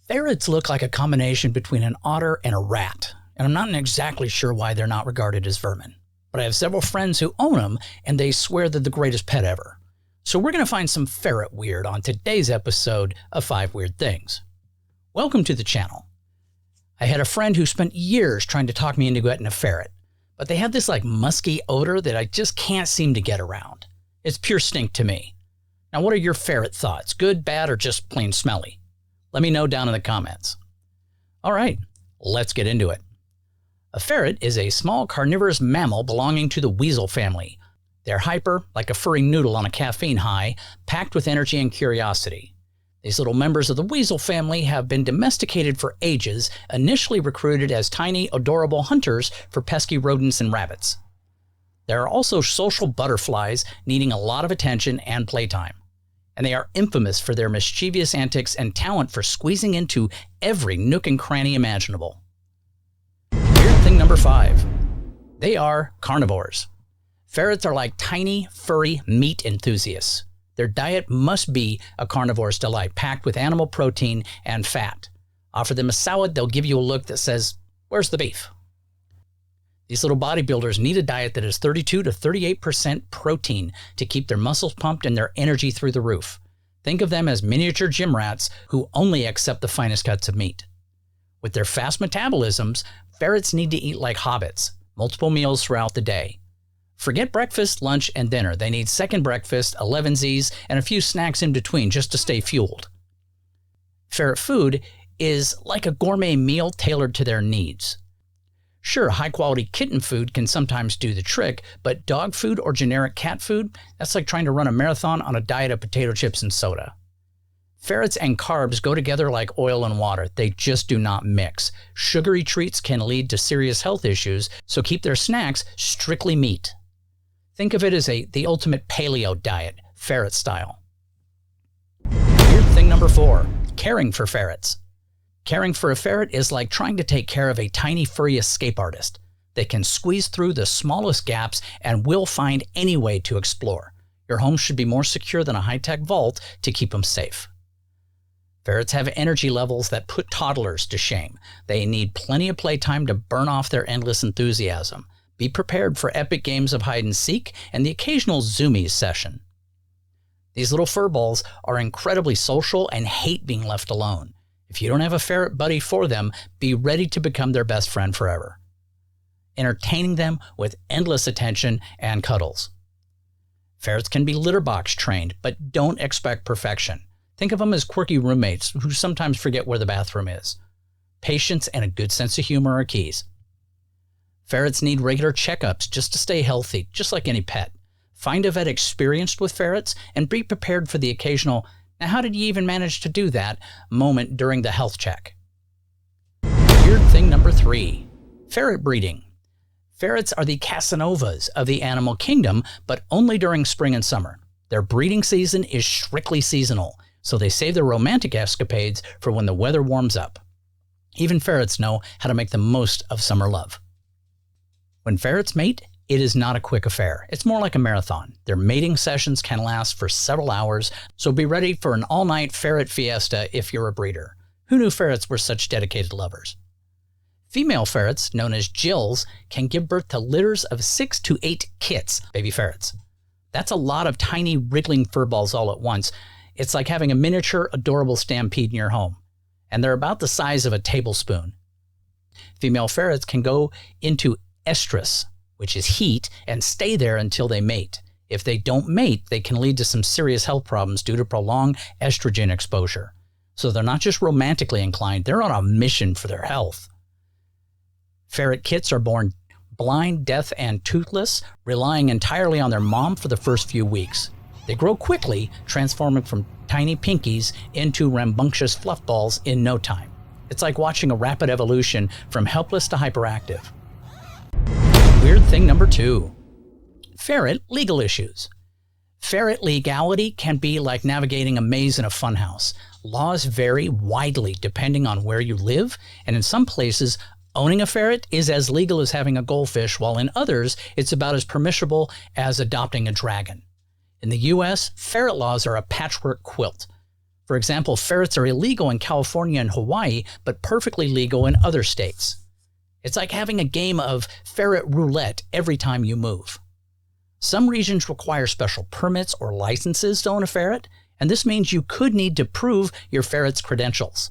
Ferrets look like a combination between an otter and a rat, and I'm not exactly sure why they're not regarded as vermin. But I have several friends who own them, and they swear they're the greatest pet ever. So we're going to find some ferret weird on today's episode of 5 Weird Things. Welcome to the channel. I had a friend who spent years trying to talk me into getting a ferret, but they have this musky odor that I just can't seem to get around. It's pure stink to me. Now, what are your ferret thoughts? Good, bad, or just plain smelly? Let me know down in the comments. All right, let's get into it. A ferret is a small carnivorous mammal belonging to the weasel family. They're hyper, like a furry noodle on a caffeine high, packed with energy and curiosity. These little members of the weasel family have been domesticated for ages, initially recruited as tiny, adorable hunters for pesky rodents and rabbits. There are also social butterflies needing a lot of attention and playtime. And they are infamous for their mischievous antics and talent for squeezing into every nook and cranny imaginable. Weird thing number 5. They are carnivores. Ferrets are like tiny, furry meat enthusiasts. Their diet must be a carnivore's delight, packed with animal protein and fat. Offer them a salad, they'll give you a look that says, "Where's the beef?" These little bodybuilders need a diet that is 32 to 38% protein to keep their muscles pumped and their energy through the roof. Think of them as miniature gym rats who only accept the finest cuts of meat. With their fast metabolisms, ferrets need to eat like hobbits, multiple meals throughout the day. Forget breakfast, lunch, and dinner. They need second breakfast, 11sies, and a few snacks in between just to stay fueled. Ferret food is like a gourmet meal tailored to their needs. Sure, high-quality kitten food can sometimes do the trick, but dog food or generic cat food, that's like trying to run a marathon on a diet of potato chips and soda. Ferrets and carbs go together like oil and water. They just do not mix. Sugary treats can lead to serious health issues, so keep their snacks strictly meat. Think of it as the ultimate paleo diet, ferret style. Weird thing number 4, caring for ferrets. Caring for a ferret is like trying to take care of a tiny furry escape artist. They can squeeze through the smallest gaps and will find any way to explore. Your home should be more secure than a high-tech vault to keep them safe. Ferrets have energy levels that put toddlers to shame. They need plenty of playtime to burn off their endless enthusiasm. Be prepared for epic games of hide and seek and the occasional zoomies session. These little furballs are incredibly social and hate being left alone. If you don't have a ferret buddy for them, be ready to become their best friend forever, entertaining them with endless attention and cuddles. Ferrets can be litter box trained, but don't expect perfection. Think of them as quirky roommates who sometimes forget where the bathroom is. Patience and a good sense of humor are keys. Ferrets need regular checkups just to stay healthy, just like any pet. Find a vet experienced with ferrets and be prepared for the occasional "now how did you even manage to do that?" moment during the health check. Weird thing number 3, ferret breeding. Ferrets are the Casanovas of the animal kingdom, but only during spring and summer. Their breeding season is strictly seasonal, so they save their romantic escapades for when the weather warms up. Even ferrets know how to make the most of summer love. When ferrets mate, it is not a quick affair. It's more like a marathon. Their mating sessions can last for several hours, so be ready for an all-night ferret fiesta if you're a breeder. Who knew ferrets were such dedicated lovers? Female ferrets, known as gills, can give birth to litters of 6 to 8 kits, baby ferrets. That's a lot of tiny wriggling furballs all at once. It's like having a miniature, adorable stampede in your home. And they're about the size of a tablespoon. Female ferrets can go into estrus, which is heat, and stay there until they mate. If they don't mate, they can lead to some serious health problems due to prolonged estrogen exposure. So they're not just romantically inclined, they're on a mission for their health. Ferret kits are born blind, deaf, and toothless, relying entirely on their mom for the first few weeks. They grow quickly, transforming from tiny pinkies into rambunctious fluff balls in no time. It's like watching a rapid evolution from helpless to hyperactive. Weird thing number 2, ferret legal issues. Ferret legality can be like navigating a maze in a funhouse. Laws vary widely depending on where you live, and in some places, owning a ferret is as legal as having a goldfish, while in others, it's about as permissible as adopting a dragon. In the US, ferret laws are a patchwork quilt. For example, ferrets are illegal in California and Hawaii, but perfectly legal in other states. It's like having a game of ferret roulette every time you move. Some regions require special permits or licenses to own a ferret, and this means you could need to prove your ferret's credentials,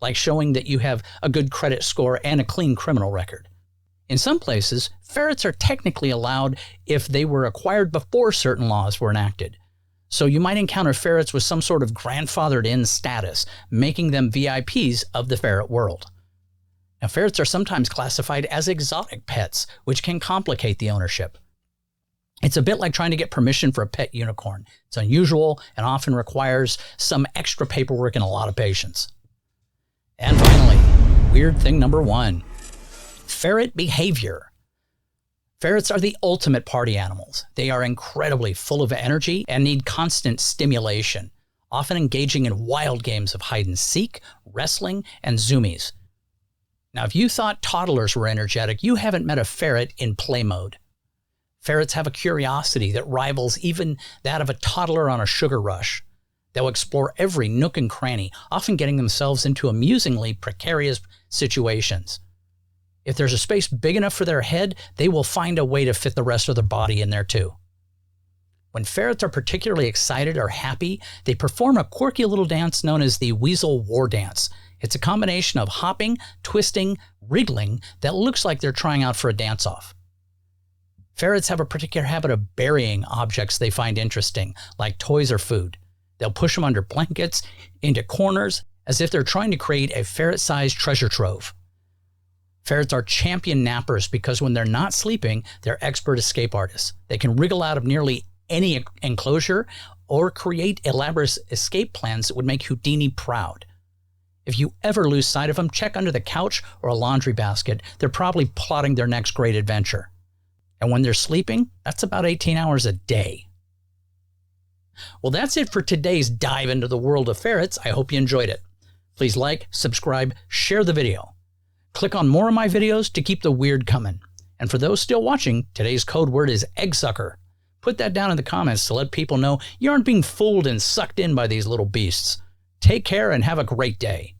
like showing that you have a good credit score and a clean criminal record. In some places, ferrets are technically allowed if they were acquired before certain laws were enacted. So you might encounter ferrets with some sort of grandfathered-in status, making them VIPs of the ferret world. Now, ferrets are sometimes classified as exotic pets, which can complicate the ownership. It's a bit like trying to get permission for a pet unicorn. It's unusual and often requires some extra paperwork and a lot of patience. And finally, weird thing number 1, ferret behavior. Ferrets are the ultimate party animals. They are incredibly full of energy and need constant stimulation, often engaging in wild games of hide and seek, wrestling, and zoomies. Now, if you thought toddlers were energetic, you haven't met a ferret in play mode. Ferrets have a curiosity that rivals even that of a toddler on a sugar rush. They'll explore every nook and cranny, often getting themselves into amusingly precarious situations. If there's a space big enough for their head, they will find a way to fit the rest of their body in there too. When ferrets are particularly excited or happy, they perform a quirky little dance known as the weasel war dance. It's a combination of hopping, twisting, wriggling that looks like they're trying out for a dance-off. Ferrets have a particular habit of burying objects they find interesting, like toys or food. They'll push them under blankets, into corners, as if they're trying to create a ferret-sized treasure trove. Ferrets are champion nappers because when they're not sleeping, they're expert escape artists. They can wriggle out of nearly any enclosure or create elaborate escape plans that would make Houdini proud. If you ever lose sight of them, check under the couch or a laundry basket. They're probably plotting their next great adventure. And when they're sleeping, that's about 18 hours a day. Well, that's it for today's dive into the world of ferrets. I hope you enjoyed it. Please like, subscribe, share the video. Click on more of my videos to keep the weird coming. And for those still watching, today's code word is eggsucker. Put that down in the comments to let people know you aren't being fooled and sucked in by these little beasts. Take care and have a great day.